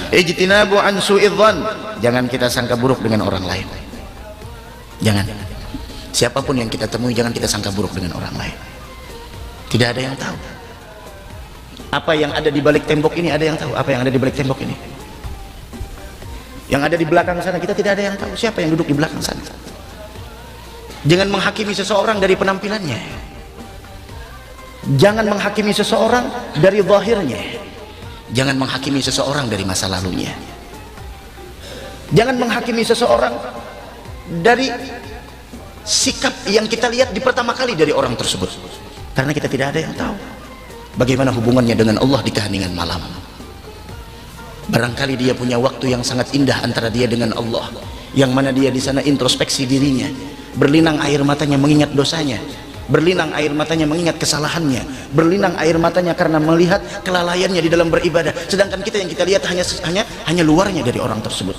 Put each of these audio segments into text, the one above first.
Ijtinabu an su'idzan, jangan kita sangka buruk dengan orang lain. Jangan. Siapapun yang kita temui jangan kita sangka buruk dengan orang lain. Tidak ada yang tahu apa yang ada di balik tembok ini. Ada yang tahu apa yang ada di balik tembok ini? Yang ada di belakang sana kita tidak ada yang tahu siapa yang duduk di belakang sana. Jangan menghakimi seseorang dari penampilannya. Jangan menghakimi seseorang dari zahirnya. Jangan menghakimi seseorang dari masa lalunya. Jangan menghakimi seseorang dari sikap yang kita lihat di pertama kali dari orang tersebut, karena kita tidak ada yang tahu bagaimana hubungannya dengan Allah di keheningan malam. Barangkali dia punya waktu yang sangat indah antara dia dengan Allah, yang mana dia di sana introspeksi dirinya, berlinang air matanya mengingat dosanya, berlinang air matanya mengingat kesalahannya, berlinang air matanya karena melihat kelalaiannya di dalam beribadah. Sedangkan kita yang kita lihat hanya luarnya dari orang tersebut.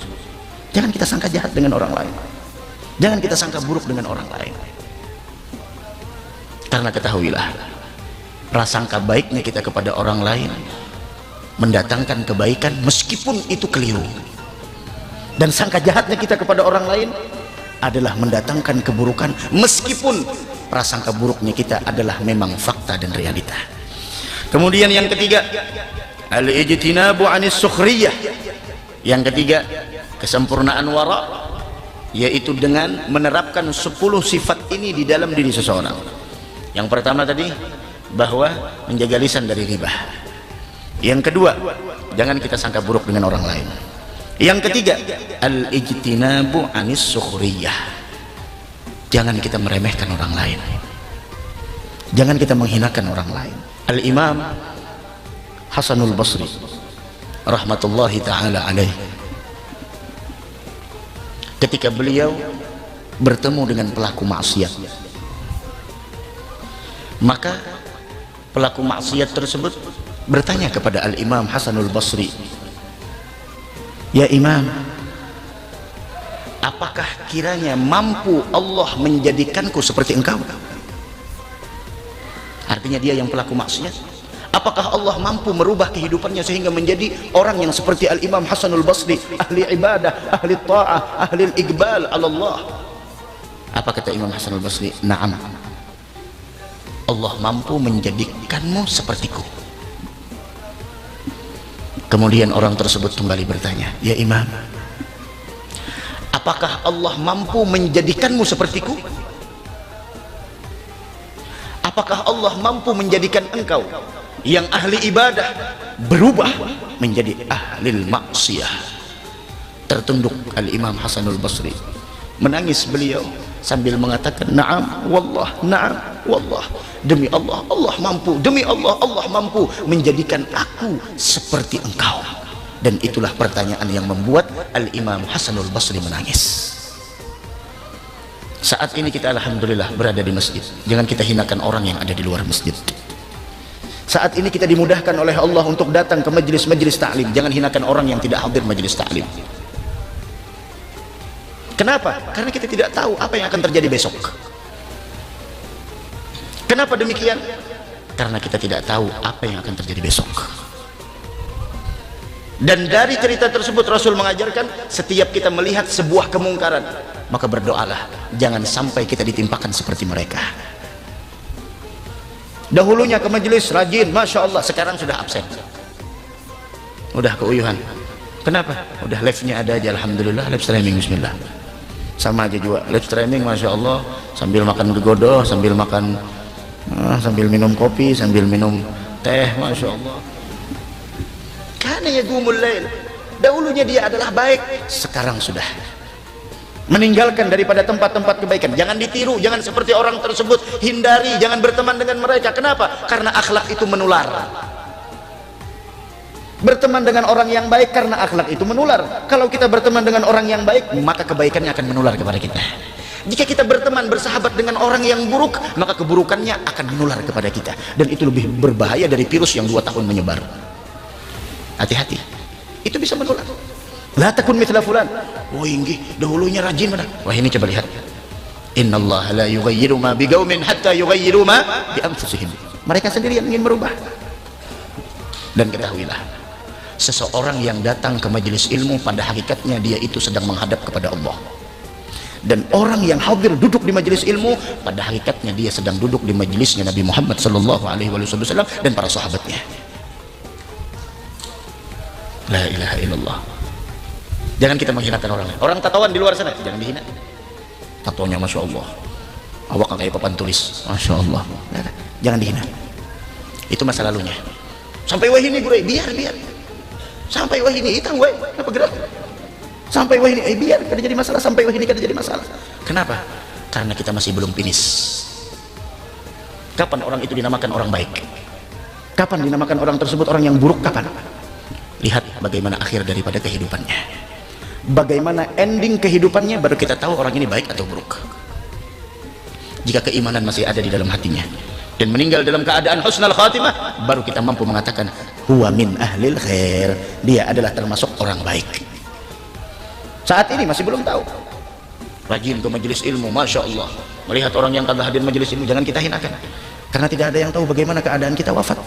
Jangan kita sangka jahat dengan orang lain. Jangan kita sangka buruk dengan orang lain. Karena ketahuilah, prasangka baiknya kita kepada orang lain mendatangkan kebaikan meskipun itu keliru. Dan sangka jahatnya kita kepada orang lain adalah mendatangkan keburukan meskipun prasangka buruknya kita adalah memang fakta dan realita. Kemudian yang ketiga, al-ijtinabu anis sukhriyah. Yang ketiga, kesempurnaan wara, yaitu dengan menerapkan 10 sifat ini di dalam diri seseorang. Yang pertama tadi, bahwa menjaga lisan dari riba. Yang kedua, jangan kita sangka buruk dengan orang lain. Yang ketiga, al-ijtinabu anis sukhriyah, jangan kita meremehkan orang lain, jangan kita menghinakan orang lain. Al-Imam Hasanul Basri rahmatullahi ta'ala alaih, ketika beliau bertemu dengan pelaku maksiat, maka pelaku maksiat tersebut bertanya kepada Al-Imam Hasanul Basri, "Ya Imam, apakah kiranya mampu Allah menjadikanku seperti engkau?" Artinya dia yang pelaku maksiat, apakah Allah mampu merubah kehidupannya sehingga menjadi orang yang seperti Al-Imam Hasanul Basri, ahli ibadah, ahli ta'ah, ahli iqbal ala Allah? Apa kata Imam Hasanul Basri? "Na'am, Allah mampu menjadikanmu sepertiku." Kemudian orang tersebut kembali bertanya, "Ya Imam, apakah Allah mampu menjadikanmu sepertiku? Apakah Allah mampu menjadikan engkau yang ahli ibadah berubah menjadi ahli maksiyah?" Tertunduk Al-Imam Hasanul Basri, menangis beliau sambil mengatakan, "Na'am wallah, na'am wallah, demi Allah, Allah mampu, demi Allah, Allah mampu menjadikan aku seperti engkau." Dan itulah pertanyaan yang membuat Al-Imam Hasanul Basri menangis. Saat ini kita alhamdulillah berada di masjid, jangan kita hinakan orang yang ada di luar masjid. Saat ini kita dimudahkan oleh Allah untuk datang ke majelis-majelis ta'lim, jangan hinakan orang yang tidak hadir majelis ta'lim. Kenapa? Karena kita tidak tahu apa yang akan terjadi besok. Kenapa demikian? Karena kita tidak tahu apa yang akan terjadi besok. Dan dari cerita tersebut Rasul mengajarkan, setiap kita melihat sebuah kemungkaran, maka berdoalah jangan sampai kita ditimpakan seperti mereka. Dahulunya ke majelis rajin, masya Allah, sekarang sudah absen, udah keuyuhan. Kenapa? Udah live-nya ada aja, alhamdulillah, live streaming, bismillah. Sama aja juga, live streaming, masya Allah, sambil makan gegodoh, sambil makan, sambil minum kopi, sambil minum teh, masya Allah. Karena ya gumul lail, dahulunya dia adalah baik, sekarang sudah meninggalkan daripada tempat-tempat kebaikan. Jangan ditiru, jangan seperti orang tersebut, hindari, jangan berteman dengan mereka. Kenapa? Karena akhlak itu menular. Berteman dengan orang yang baik karena akhlak itu menular. Kalau kita berteman dengan orang yang baik, maka kebaikannya akan menular kepada kita. Jika kita berteman, bersahabat dengan orang yang buruk, maka keburukannya akan menular kepada kita. Dan itu lebih berbahaya dari virus yang 2 tahun menyebar. Hati-hati, itu bisa menular. La takun mithla fulan. Oh inggih, dahulunya rajin mana? Wah ini coba lihat. Innallaha la yughayyiru ma biqaumin hatta yughayyiru ma bi anfusihim. Mereka sendiri yang ingin merubah. Dan ketahuilah, seseorang yang datang ke majelis ilmu pada hakikatnya dia itu sedang menghadap kepada Allah, dan orang yang hadir duduk di majelis ilmu pada hakikatnya dia sedang duduk di majelisnya Nabi Muhammad sallallahu alaihi wasallam dan para sahabatnya. La ilaha illallah. Jangan kita menghinakan orang lain. Orang tatawan di luar sana jangan dihina. Tatonya masya Allah, awak kayak papan tulis, masya Allah. Jangan dihina. Itu masa lalunya. Sampai wah ini gue biar sampai wah ini hitam gue apa gerak sampai wah ini biar kada jadi masalah, sampai wah ini kada jadi masalah. Kenapa? Karena kita masih belum finish. Kapan orang itu dinamakan orang baik? Kapan dinamakan orang tersebut orang yang buruk? Kapan? Lihat bagaimana akhir daripada kehidupannya, bagaimana ending kehidupannya, baru kita tahu orang ini baik atau buruk. Jika keimanan masih ada di dalam hatinya dan meninggal dalam keadaan husnul khatimah, baru kita mampu mengatakan huwa min ahlil khair, dia adalah termasuk orang baik. Saat ini masih belum tahu, rajin ke majelis ilmu, masya Allah. Melihat orang yang kagak hadir majelis ilmu, jangan kita hinakan, karena tidak ada yang tahu bagaimana keadaan kita wafat.